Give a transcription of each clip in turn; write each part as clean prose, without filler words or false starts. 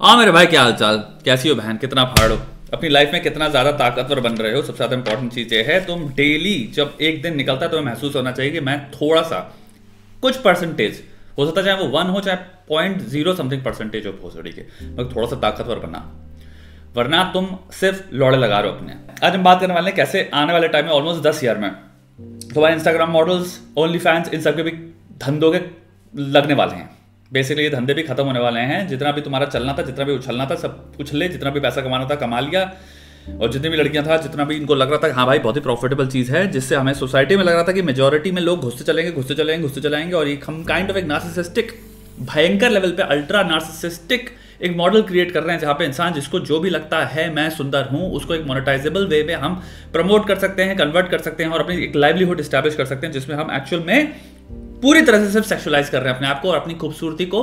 हाँ मेरे भाई, क्या हाल चाल, कैसी हो बहन, कितना फाड़ हो, अपनी लाइफ में कितना ज्यादा ताकतवर बन रहे हो। सबसे ज्यादा इंपॉर्टेंट चीज ये है, तुम डेली जब एक दिन निकलता है तो महसूस होना चाहिए कि मैं थोड़ा सा, कुछ परसेंटेज हो सकता है, चाहे वो 1 हो चाहे 0.0 समथिंग परसेंटेज हो सके के, मगर थोड़ा सा ताकतवर बना, वरना तुम सिर्फ लौड़े लगा रहे हो अपने। आज हम बात करने वाले हैं कैसे आने वाले टाइम में ऑलमोस्ट 10 ईयर में तुम्हारे इंस्टाग्राम मॉडल्स, ओनली फैंस, इन सबके भी धंधों के लगने वाले हैं। बेसिकली ये धंधे भी खत्म होने वाले हैं। जितना भी तुम्हारा चलना था, जितना भी उछलना था, सब उछले, जितना भी पैसा कमाना था कमा लिया, और जितनी भी लड़कियां था, जितना भी इनको लग रहा था हाँ भाई बहुत ही प्रॉफिटेबल चीज है, जिससे हमें सोसाइटी में लग रहा था कि मेजोरिटी में लोग घुसते चलेंगे और ये हम काइंड ऑफ एक नार्सिसिस्टिक, भयंकर लेवल पे अल्ट्रा नार्सिसिस्टिक एक मॉडल क्रिएट कर रहे हैं, जहां पे इंसान जिसको जो भी लगता है मैं सुंदर हूं, उसको एक मोनेटाइजेबल वे में हम प्रमोट कर सकते हैं, कन्वर्ट कर सकते हैं और अपनी एक लाइवलीहुड एस्टैब्लिश कर सकते हैं, जिसमें हम एक्चुअल में पूरी तरह से सिर्फ सेक्सुअलाइज कर रहे हैं अपने आप को और अपनी खूबसूरती को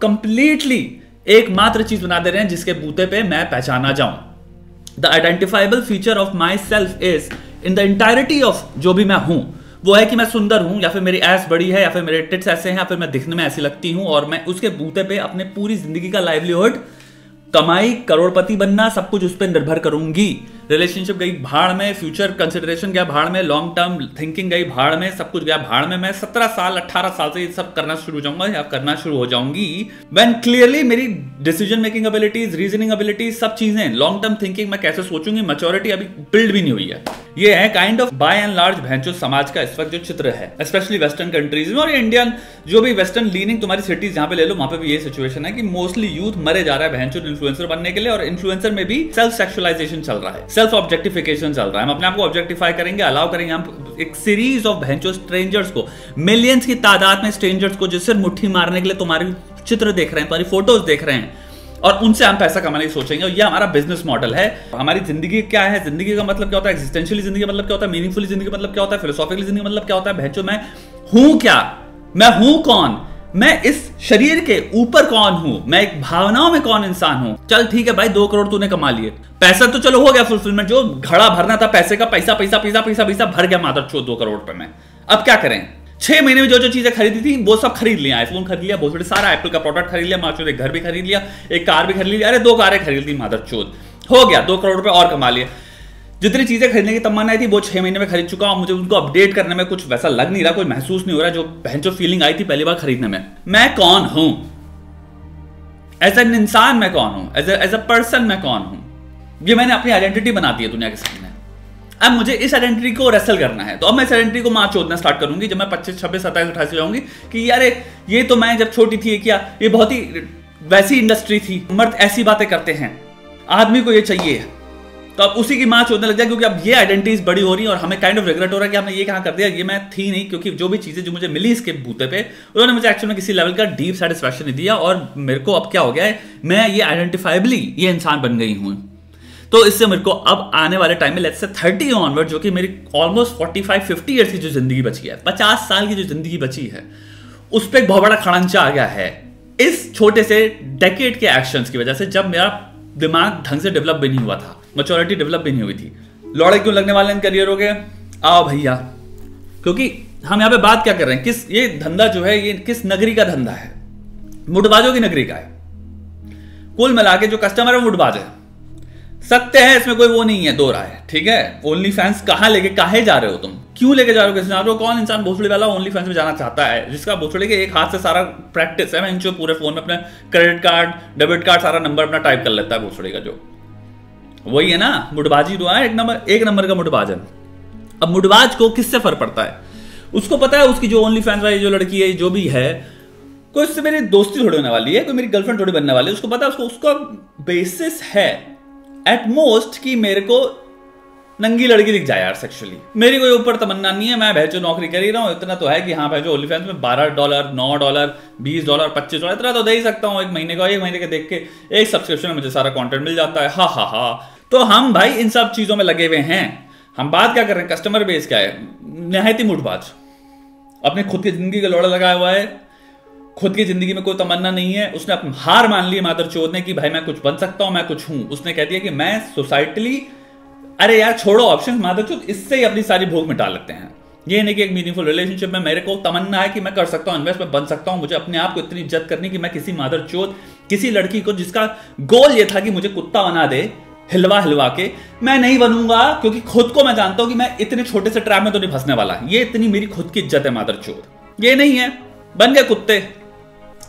कंप्लीटली एकमात्र चीज बना दे रहे हैं जिसके बूते पे मैं पहचाना जाऊं। The identifiable feature of my self is in the entirety of जो भी मैं हूं, वो है कि मैं सुंदर हूं, या फिर मेरी एस बड़ी है, या फिर मेरे टिट्स ऐसे हैं, या फिर मैं दिखने में ऐसी लगती हूं, और मैं उसके बूते पे अपने पूरी जिंदगी का लाइवलीहुड, कमाई, करोड़पति बनना, सब कुछ उस पर निर्भर करूंगी। रिलेशनशिप गई भाड़ में, फ्यूचर कंसिडरेशन गया भाड़ में, लॉन्ग टर्म थिंकिंग गई भाड़ में, सब कुछ गया भाड़ में। मैं 17 साल 18 साल से ये सब करना शुरू हो जाऊंगी व्हेन क्लियरली मेरी decision making abilities, reasoning abilities, सब चीजें, लॉन्ग टर्म थिंकिंग मैं कैसे सोचूंगी, मैच्योरिटी अभी बिल्ड भी नहीं हुई है। ये है kind of by and large भैंचो समाज का इस वक्त जो चित्र है, स्पेशली वेस्टर्न कंट्रीज में और इंडियन जो भी वेस्टर्न लीनिंग तुम्हारी सिटीज जहां पे ले लो, वहां पे भी ये सिचुएशन है कि मोस्टली यूथ मरे जा रहा है भैंचो इन्फ्लुएंसर बनने के लिए, और इन्फ्लुएंसर में भी सेल्फ सेक्सुअलाइजेशन चल रहा है, सेल्फ ऑब्जेक्टिफिकेशन चल रहा है। हम अपने आप को ऑब्जेक्टिफाई करेंगे, अलाउ करेंगे हम एक सीरीज ऑफ भैंचो स्ट्रेंजर्स को, मिलियंस की तादाद में स्ट्रेंजर्स को, जिससे मुट्ठी मारने के लिए तुम्हारी चित्र देख रहे हैं, तुम्हारी फोटोज देख रहे हैं, और उनसे हम पैसा कमाने की सोचेंगे। और ये हमारा बिजनेस मॉडल है। हमारी जिंदगी क्या है, जिंदगी का मतलब क्या होता है, एग्जिस्टेंशियली जिंदगी का मतलब क्या होता है, मीनिंगफुली जिंदगी का मतलब क्या होता है, फिलोसॉफिकली जिंदगी का मतलब क्या होता है, भैंचो मैं हूं क्या, मैं हूं कौन, मैं इस शरीर के ऊपर कौन हूं, मैं एक भावनाओं में कौन इंसान हूं। चल ठीक है भाई, 2 करोड़ तूने कमा लिए, पैसा तो चलो हो गया फुलफिलमेंट, जो घड़ा भरना था पैसे का, पैसा भर गया मादर चो 2 करोड़ पे में। अब क्या करें, 6 महीने में जो जो चीजें खरीदी थी वो सब खरीद लिया, आईफोन खरीद लिया, बहुत सारा एप्पल का प्रोडक्ट खरीद लिया, माचो एक घर भी खरीद लिया, एक कार भी खरीद लिया, अरे 2 कारें खरीद ली मादर चोद, हो गया 2 करोड़ रुपए और कमा लिए। जितनी चीजें खरीदने की तमन्ना थी वो 6 महीने में खरीद चुका हूं, मुझे उनको अपडेट करने में कुछ वैसा लग नहीं रहा, कोई महसूस नहीं हो रहा जो जो फीलिंग आई थी पहली बार खरीदने में। मैं कौन हूं एज एन इंसान, मैं कौन हूं एज अ पर्सन, मैं कौन हूं, ये मैंने अपनी आइडेंटिटी बना दी है दुनिया के सामने। अब मुझे इस आइडेंटिटी को रेसल करना है, तो अब मैं इस आइडेंटिटी को मां चोदना स्टार्ट करूंगी जब मैं 25, 26, 27, 28 जाऊंगी कि यार ये तो मैं जब छोटी थी, क्या ये बहुत ही वैसी इंडस्ट्री थी, मर्द ऐसी बातें करते हैं, आदमी को ये चाहिए, तो अब उसी की मां चोदने लग जाए, क्योंकि अब ये आइडेंटिटीज बड़ी हो रही है और हमें काइंड ऑफ रिग्रेट हो रहा है कि हमने ये कहां कर दिया, ये मैं थी नहीं, क्योंकि जो भी चीजें जो मुझे मिली इसके बूते पे, उन्होंने मुझे एक्चुअली में किसी लेवल का डीप सेटिस्फैक्शन नहीं दिया, और मेरे को अब क्या हो गया है, मैं ये आइडेंटिफाइबली ये इंसान बन गई हूं। तो इससे मेरे को अब आने वाले टाइम में लेट्स से 30 ऑनवर्ड, जो कि मेरी ऑलमोस्ट 45-50 ईयर्स की जो जिंदगी बची है, 50 साल की जो जिंदगी बची है, उस पर एक बहुत बड़ा खड़ंचा आ गया है इस छोटे से डेकेड के एक्शंस की वजह से, जब मेरा दिमाग ढंग से डेवलप भी नहीं हुआ था, मैच्योरिटी डेवलप भी नहीं हुई थी। लौड़े क्यों लगने वाले इन करियरों के, आओ भैया, क्योंकि हम यहां पे बात क्या कर रहे हैं, किस ये धंधा जो है ये किस नगरी का धंधा है, मुठबाजों की नगरी का है। कुल मिला के जो कस्टमर है वो मुठबाज है, सत्य है, इसमें कोई वो नहीं है, दो राय, ठीक है। ओनली फैंस कहां लेके काहे जा रहे हो तुम, क्यों लेके जा रहे हो, कैसे जा रहे हो, कौन इंसान भोसड़ी वाला ओनली फैंस में जाना चाहता है, जिसका भोसड़ी के एक हाथ से सारा प्रैक्टिस है, मैं इनसे पूरे फोन में अपने क्रेडिट कार्ड, डेबिट कार्ड, सारा नंबर अपना टाइप कर लेता है भोसड़ी का, जो वही है ना, मुठबाजी तो है, एक नंबर का मुठबाज है। अब मुठबाज को किससे फर्क पड़ता है, उसको पता है उसकी जो ओनली फैंस वाली जो लड़की है, जो भी है, कोई उससे मेरी दोस्ती थोड़ी होने वाली है, कोई मेरी गर्लफ्रेंड थोड़ी बनने वाली है, उसको पता है, उसका बेसिस है एट मोस्ट कि मेरे को नंगी लड़की दिख जाए यार सेक्सुअली। मेरी कोई ऊपर तमन्ना नहीं है, मैं भैंचो नौकरी कर ही रहा हूँ, इतना तो है कि हाँ भैंचो ओनली फैंस में $12, $9, $20, $25 इतना तो दे ही सकता हूँ एक महीने का, एक महीने के देख के एक सब्सक्रिप्शन में मुझे सारा कंटेंट मिल जाता है, हा। तो हम भाई इन सब चीजों में लगे हुए हैं। हम बात क्या कर रहे हैं, कस्टमर बेस क्या है, निहायती मुठबाज, अपने खुद की जिंदगी का लौड़ा लगाया हुआ है, खुद की जिंदगी में कोई तमन्ना नहीं है, उसने अपनी हार मान ली मादर चोद ने कि भाई मैं कुछ बन सकता हूं, मैं कुछ हूं। उसने कह दिया कि मैं सोसाइटली, अरे यार छोड़ो ऑप्शन मादर चोद, इससे ही अपनी सारी भूख मिटा लेते हैं। ये नहीं कि एक मीनिंगफुल रिलेशनशिप में मेरे को तमन्ना है कि मैं कर सकता हूं इन्वेस्ट, मैं बन सकता हूं, मुझे अपने आप को इतनी इज्जत करनी कि मैं किसी मादर चोद किसी लड़की को जिसका गोल ये था कि मुझे कुत्ता बना दे हिलवा हिलवा के, मैं नहीं बनूंगा क्योंकि खुद को मैं जानता हूं कि मैं इतने छोटे से ट्रैप में तो नहीं फंसने वाला, ये इतनी मेरी खुद की इज्जत है मादरचोद। ये नहीं है, बन गए कुत्ते।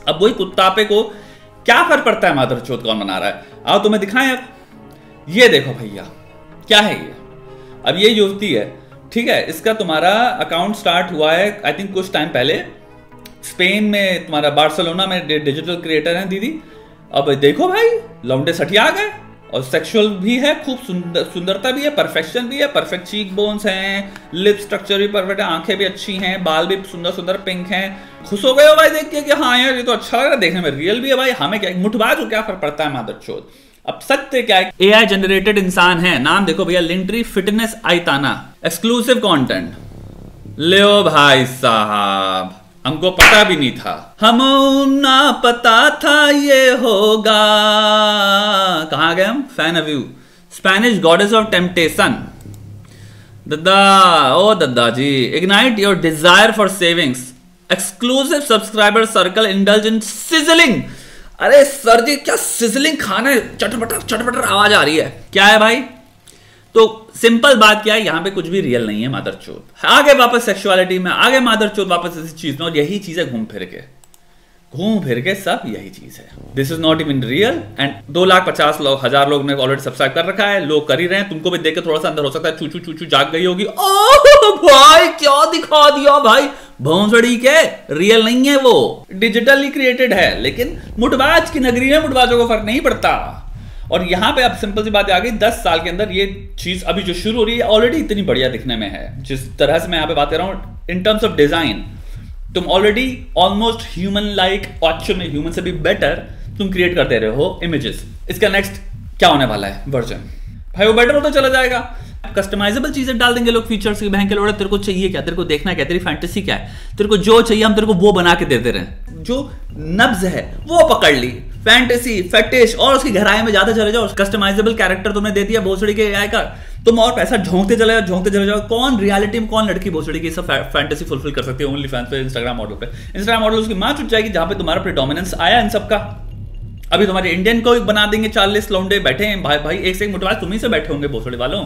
अब वही कुत्तापे को क्या फर्क पड़ता है मादरचोद कौन बना रहा है। आओ तुम्हें दिखाएं। अब ये देखो भैया क्या है ये। अब ये युवती है, ठीक है, इसका तुम्हारा अकाउंट स्टार्ट हुआ है आई थिंक कुछ टाइम पहले स्पेन में, तुम्हारा बार्सिलोना में डिजिटल क्रिएटर है दीदी। अब देखो भाई लौंडे सठिया आ गए, और सेक्सुअल भी है, खूब सुंदरता भी है, परफेक्शन भी है, परफेक्ट चीक बोन्स हैं, लिप स्ट्रक्चर भी परफेक्ट है, आंखें भी अच्छी हैं, बाल भी सुंदर सुंदर पिंक हैं। खुश हो गए हो भाई देख के कि हाँ यार ये तो अच्छा लग रहा है देखने में, रियल भी है भाई। हमें क्या मुठबाज को क्या फर्क पड़ता है मादरचोद। अब सत्य क्या है, एआई जनरेटेड इंसान है। नाम देखो भैया, लिंट्री फिटनेस आइताना, एक्सक्लूसिव कंटेंट। लो भाई साहब, हमको पता भी नहीं था, हमें ना पता था ये होगा। कहां गए हम, फैन अव्यू, स्पेनिश गॉडेस ऑफ टेम्पटेशन। दद्दा, ओ दद्दा जी, ignite your desire for savings, exclusive subscriber circle, indulge in sizzling. अरे सर जी क्या सिजलिंग खाना है, चटपटर चटपटर आवाज आ रही है, क्या है भाई। तो सिंपल बात क्या है, यहां पे कुछ भी रियल नहीं है मादरचोद। आगे वापस सेक्सुअलिटी में, आगे मादरचोद वापस इसी चीज में, और यही चीज है घूम फिर के सब यही चीज है। This is not even real. And 2,50,000 लोग ने ऑलरेडी सब्सक्राइब कर रखा है, लोग कर ही रहे हैं। तुमको भी देख के थोड़ा सा अंदर हो सकता है चूचू चूचू जाग गई होगी, ओ भाई क्या दिखा दिया भाई, भौंसड़ी के, रियल नहीं है वो, डिजिटली क्रिएटेड है। लेकिन मुठबाज की नगरी में मुठबाजों को फर्क नहीं पड़ता। और यहां पे अब सिंपल सी बात आ गई, 10 साल के अंदर ये चीज अभी जो शुरू हो रही है ऑलरेडी इतनी बढ़िया दिखने में है। जिस तरह से मैं यहां पे बात कर रहा हूं इन टर्म्स ऑफ डिजाइन, तुम already almost human like, actual में ह्यूमन से भी बेटर तुम क्रिएट कर दे रहे हो इमेजेस। इसका नेक्स्ट क्या होने वाला है वर्जन, भाई वो बेटर होता चला जाएगा। कस्टमाइजेबल चीजें डाल देंगे लोग, फीचर्स की बहन के लोड़े, तेरे को चाहिए क्या, तेरे को देखना क्या, तेरी फैंटेसी क्या है, तेरे को जो चाहिए हम तेरे को वो बना के देते रहे। जो नब्ज है वो पकड़ ली, फैंटेसी फैटिश, और उसकी गहराई में ज्यादा चले जाओ। कस्टमाइजेबल कैरेक्टर तुमने दे दिया भोसड़ी के एआई का, तुम और पैसा झोंकते चले जाओ। कौन रियलिटी में कौन लड़की भोसड़ी की सब फैंटेसी फुलफिल कर सकती है ओनली फैंस पे, इंस्टाग्राम मॉडल पे। इंस्टाग्राम मॉडल उसकी मां चुट जाएगी जहां पे तुम्हारा प्रीडोमिनेंस आया इन सबका। अभी तुम्हारे इंडियन को बना देंगे, 40 लौंडे बैठे हैं भाई, एक से एक मुठबाज तुम ही से बैठे होंगे भोसड़ी वालों,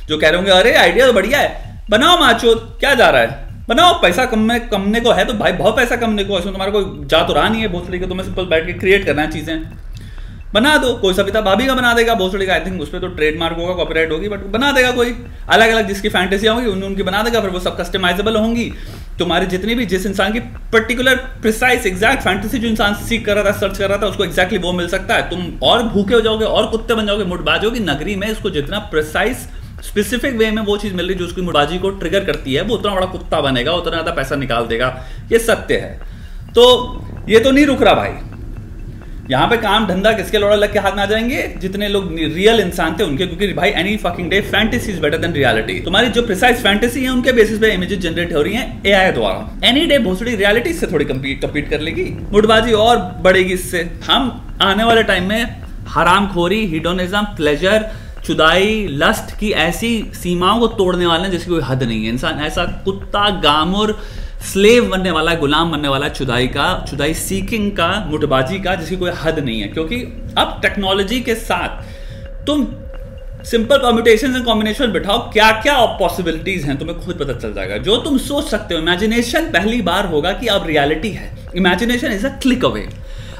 जो कह रहे होंगे अरे आइडिया तो बढ़िया है, बनाओ माचोद, क्या जा रहा है, बनाओ, पैसा कमने को है तो भाई बहुत पैसा कमने को, इसमें तुम्हारा कोई जा तो रहा नहीं है भोसड़ी के, तुम्हें सिंपल बैठ के क्रिएट करना है चीजें, बना दो। कोई सविता भाभी का बना देगा भोसड़ी का, आई थिंक उस पर तो ट्रेडमार्क होगा, कॉपीराइट होगी, बट बना देगा कोई अलग अलग जिसकी फैंटेसी होगी उनकी बना देगा, फिर वो सब कस्टमाइजेबल होंगी। तुम्हारी जितनी भी जिस इंसान की पर्टिकुलर प्रिसाइज एग्जैक्ट फैंटेसी जो इंसान सीख कर रहा था, सर्च कर रहा था, उसको एग्जैक्टली वो मिल सकता है। तुम और भूखे हो जाओगे और कुत्ते बन जाओगे। मुठबाजों की नगरी में इसको जितना प्रिसाइज स्पेसिफिक वे में वो चीज मिल रही जो उसकी मुठबाजी को ट्रिगर करती है, वो उतना बड़ा कुत्ता बनेगा, उतना ज्यादा पैसा निकाल देगा। ये सत्य है। तो ये तो नहीं रुक रहा भाई, यहां पे काम धंधा किसके लोड़ा लग के हाथ में आ जाएंगे, जितने लोग रियल इंसान थे उनके, क्योंकि भाई any fucking day fantasy is better than reality. तुम्हारी जो प्रिसाइज फैंटेसी है उनके बेसिस पे इमेजेस जनरेट हो रही हैं एआई द्वारा। एनी डे भोसड़ी रियलिटी से थोड़ी कम्पीट कर लेगी, मुठबाजी और बढ़ेगी इससे। हम आने वाले टाइम में हरामखोरी, हिडोनिज्म, प्लेजर, चुदाई, लस्ट की ऐसी सीमाओं को तोड़ने वाले हैं जिसकी कोई हद नहीं है। इंसान ऐसा कुत्ता, गामुर, स्लेव बनने वाला है, गुलाम बनने वाला है चुदाई का, चुदाई सीकिंग का, मुठबाजी का, जिसकी कोई हद नहीं है। क्योंकि अब टेक्नोलॉजी के साथ तुम सिंपल परम्यूटेशंस एंड कॉम्बिनेशन बिठाओ, क्या क्या पॉसिबिलिटीज हैं तुम्हें खुद पता चल जाएगा। जो तुम सोच सकते हो, इमेजिनेशन पहली बार होगा कि अब रियलिटी है। Imagination is a click away.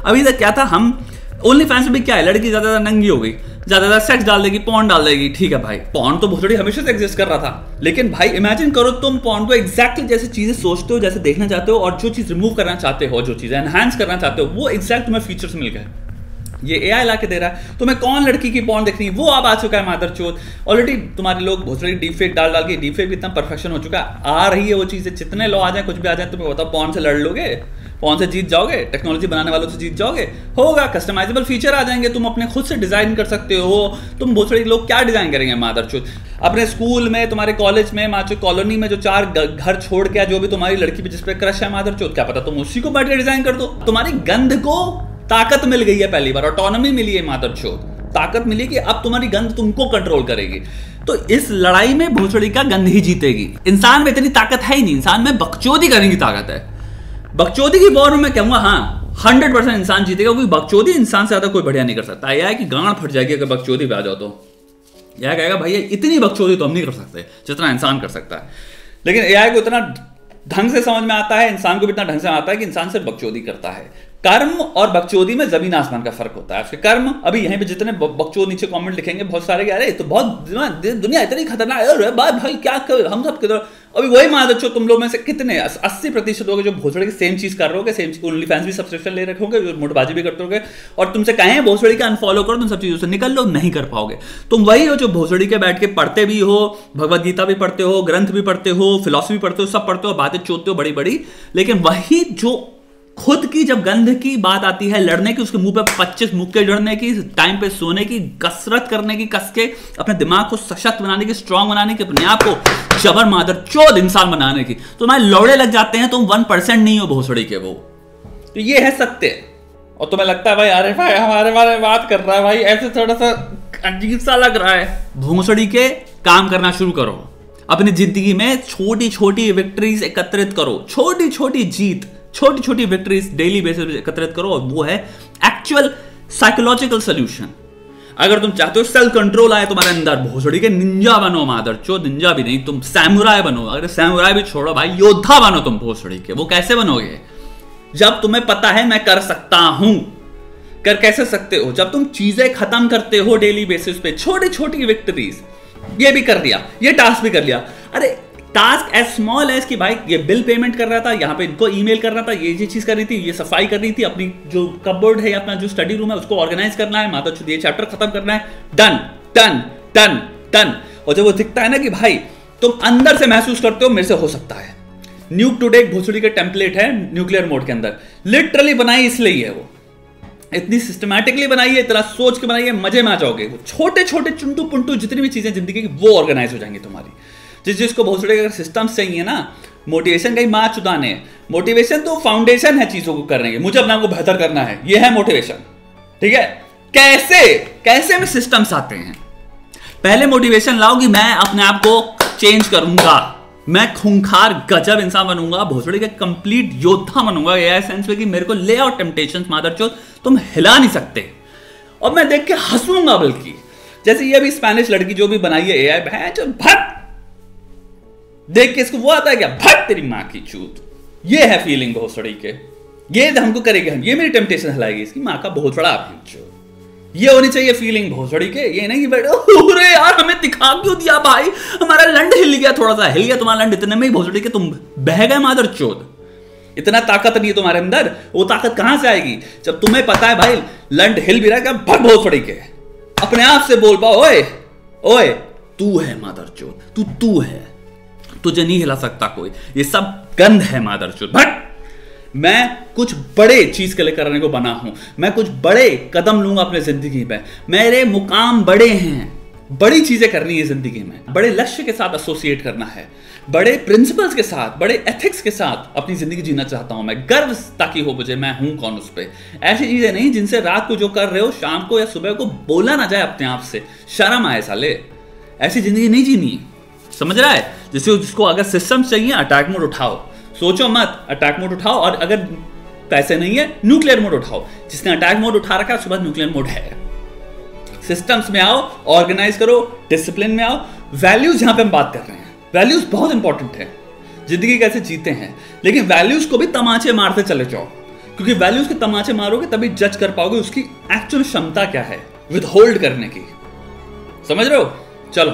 अभी तक क्या था, हम ओनली फैंस में क्या है, लड़की ज्यादा नंगी हो गई, ज्यादा सेक्स डाल देगी, पॉर्न डाल देगी, ठीक है भाई, पॉर्न तो भोसड़ी हमेशा से एग्जिस्ट कर रहा था। लेकिन भाई इमेजिन करो तुम पॉर्न को एग्जैक्टली जैसे चीजें सोचते हो, जैसे देखना चाहते हो, और जो चीज रिमूव करना चाहते हो, जो चीजें एनहांस करना चाहते हो, वो एग्जैक्ट तुम्हें फीचर्स मिल गए। ये एआई ला के दे रहा है तुम्हें। कौन लड़की की पॉर्न देखनी है वो अब आ चुका है मादरचोद। ऑलरेडी तुम्हारे लोग भोसड़ी डीफेक डाल के, डीफेक भी इतना परफेक्शन हो चुका है, आ रही है वो चीजें। जितने लो आ जाए, कुछ भी आ जाए, तुम्हें बताओ पॉर्न से लड़ लोगे, पॉर्न से जीत जाओगे, टेक्नोलॉजी बनाने वालों से जीत जाओगे, होगा। कस्टमाइजेबल फीचर आ जाएंगे, तुम अपने खुद से डिजाइन कर सकते हो। तुम भोसड़ी लोग क्या डिजाइन करेंगे मादरचोद, अपने स्कूल में, तुम्हारे कॉलेज में, माचो कॉलोनी में जो 4 घर छोड़ के जो भी तुम्हारी लड़की पे जिस पे क्रश है मादरचोद, क्या पता तुम उसी को बैठ के डिजाइन कर दो। तुम्हारी गंध को ताकत मिल गई है, पहली बार ऑटोनॉमी मिली है मादरचोद, ताकत मिली कि अब तुम्हारी गंध तुमको कंट्रोल करेगी। तो इस लड़ाई में भोसड़ी का गंध ही जीतेगी। इंसान में इतनी ताकत है ही नहीं, इंसान में बकचोदी करने की ताकत है। बकचोदी की वॉर में मैं कहूंगा हाँ, 100% इंसान जीतेगा, क्योंकि बकचोदी इंसान से ज्यादा कोई बढ़िया नहीं कर सकता। यह है कि गांड फट जाएगी अगर बकचोदी पे आ जाओ तो। यह कहेगा भैया इतनी बकचोदी तो हम नहीं कर सकते जितना इंसान कर सकता है। लेकिन एआई को इतना ढंग से समझ में आता है, इंसान को भी इतना ढंग से आता है कि इंसान सिर्फ बकचोदी करता है। कर्म और बकचोदी में जमीन आसमान का फर्क होता है। उसके कर्म, अभी यहीं पे जितने बकचोद नीचे कमेंट लिखेंगे बहुत सारे, अरे तो बहुत दुनिया इतनी खतरनाक है भाई, क्या हम सब किधर। अभी वही मान दो तुम लोग में से कितने 80% लोग जो भोसड़ी की सेम चीज कर रहे होगे, सेम ओनली फैंस भी सब्सक्रिप्शन ले रखे होंगे, मोटबाजी भी करते होगे, और तुमसे कहें भोसड़ी का अनफॉलो करो, तुम सब चीजों से निकल लो, नहीं कर पाओगे। तुम वही हो जो भोसड़ी के बैठ के पढ़ते भी हो, भगवद गीता भी पढ़ते हो, ग्रंथ भी पढ़ते हो, फिलॉसफी पढ़ते हो, सब पढ़ते हो, बातें चोदते हो बड़ी बड़ी, लेकिन वही जो खुद की जब गंध की बात आती है लड़ने की, उसके मुंह पे 25 मुक्के जड़ने की, टाइम पे सोने की, कसरत करने की, कस के अपने दिमाग को सशक्त बनाने की, स्ट्रांग बनाने की, अपने आप को जबर मादर चोद इंसान बनाने की, तो तुम्हारे लौड़े लग जाते हैं, तुम 1% नहीं हो भोसड़ी के वो। तो ये है सत्य। और तुम्हें लगता है भाई अरे भाई हमारे बारे में बात कर रहा है भाई, ऐसे थोड़ा सा अजीब सा लग रहा है। भोसड़ी के काम करना शुरू करो, अपनी जिंदगी में छोटी छोटी विक्ट्रीज एकत्रित करो, छोटी छोटी जीत, छोटी छोटी विक्ट्रीज डेली बेसिस पे एकत्रित करो, और वो है एक्चुअल साइकोलॉजिकल सॉल्यूशन। अगर तुम चाहते हो सेल्फ कंट्रोल आए तुम्हारे अंदर, भोसड़ी के निंजा बनो मादर चोद, निंजा भी नहीं, तुम सैमुराई बनो। अगर सैमुराई भी छोड़ो भाई, योद्धा बनो तुम भोसड़ी के। वो कैसे बनोगे? जब तुम्हें पता है मैं कर सकता हूं। कर कैसे सकते हो? जब तुम चीजें खत्म करते हो डेली बेसिस पे, छोटी छोटी विक्ट्रीज। ये भी कर लिया, ये टास्क भी कर लिया, अरे टास्क एज स्मॉल एज कि भाई ये बिल पेमेंट कर रहा था, यहाँ पे इनको ईमेल कर रहा था, ये चीज कर रही थी, ये सफाई कर रही थी, अपनी जो कपबोर्ड है, अपना जो स्टडी रूम है उसको ऑर्गेनाइज करना है, माता चुद ये चैप्टर खत्म करना है, डन डन डन डन। और जब वो दिखता है ना कि भाई तुम अंदर से महसूस करते हो मेरे से हो सकता है। न्यूक टुडे एक भोसड़ी के टेम्पलेट है न्यूक्लियर मोड के अंदर, लिटरली बनाई इसलिए है, वो इतनी सिस्टमैटिकली बनाई है, इतना सोच के बनाई है, मजे में आ जाओगे। छोटे छोटे चुंटू पुंटू जितनी भी चीजें जिंदगी की वो ऑर्गेनाइज हो जाएंगी तुम्हारी। जिसको भोसड़ी के सिस्टम्स चाहिए ना, मोटिवेशन कहीं माँ चुदाने, मोटिवेशन तो फाउंडेशन है चीजों को करने की, मुझे अपने आप को बेहतर करना है, ये है मोटिवेशन। ठीक है, कैसे कैसे में सिस्टम्स आते हैं। पहले मोटिवेशन लाओ कि मैं अपने आप को चेंज करूंगा, मैं खूंखार गजब इंसान बनूंगा, भोसड़ी के कंप्लीट योद्धा बनूंगा, ये सेंस में कि मेरे को ले आउट टेम्पटेशंस मादरचोद तुम हिला नहीं सकते, और मैं देख के हंसूंगा। बल्कि जैसे ये भी स्पेनिश लड़की जो भी बनाई है एआई, भट देख के इसको वो आता है क्या, भट तेरी माँ की चूत। ये है फीलिंग भोसड़ी के, ये हमको करेगी, हम ये मेरी टेम्पटेशन हिलाएगी, इसकी माँ का बहुत बड़ा चूत। ये होनी चाहिए फीलिंग भोसड़ी के। ये नहीं कि बैठो अरे यार हमें दिखा क्यों दिया भाई, हमारा लंड हिल गया, थोड़ा सा हिल गया तुम्हारा लंड, इतने में ही भोसड़ी के तुम बह गए मादर चोद। इतना ताकत नहीं है तुम्हारे अंदर। वो ताकत कहां से आएगी जब तुम्हें पता है भाई लंड हिल भी रहा है, क्या भट भोसड़ी के अपने आप से बोल पाओ, ओए ओए तू है मादर चोद, तू है, तुझे नहीं हिला सकता कोई, ये सब गंध है मादरचोद, भट। मैं कुछ बड़े चीज के लिए करने को बना हूं, मैं कुछ बड़े कदम लूंगा अपने जिंदगी में, मेरे मुकाम बड़े हैं, बड़ी चीजें करनी है जिंदगी में, बड़े लक्ष्य के साथ एसोसिएट करना है, बड़े प्रिंसिपल्स के साथ, बड़े एथिक्स के साथ अपनी जिंदगी जीना चाहता हूं मैं, गर्व ताकि हो मुझे मैं हूं कौन उस पे। ऐसी चीजें नहीं जिनसे रात को जो कर रहे हो शाम को या सुबह को बोला ना जाए अपने आप से, शर्म आए साले। ऐसी जिंदगी नहीं जीनी, समझ रहा है? जिसको अगर सिस्टम चाहिए अटैक मोड उठाओ, सोचो मत, अटैक मोड उठाओ, और अगर पैसे नहीं है न्यूक्लियर मोड उठाओ। जिसने अटैक मोड उठा रखा है उसके बाद न्यूक्लियर मोड है। सिस्टम्स में आओ, ऑर्गेनाइज करो, डिसिप्लिन में आओ। वैल्यूज यहां पे हम बात कर रहे हैं, वैल्यूज बहुत इंपॉर्टेंट है, जिंदगी कैसे जीते हैं, लेकिन वैल्यूज को भी तमाचे मारते चले जाओ, क्योंकि वैल्यूज के तमाचे मारोगे तभी जज कर पाओगे उसकी एक्चुअल क्षमता क्या है विद होल्ड करने की। समझ रहे हो? चलो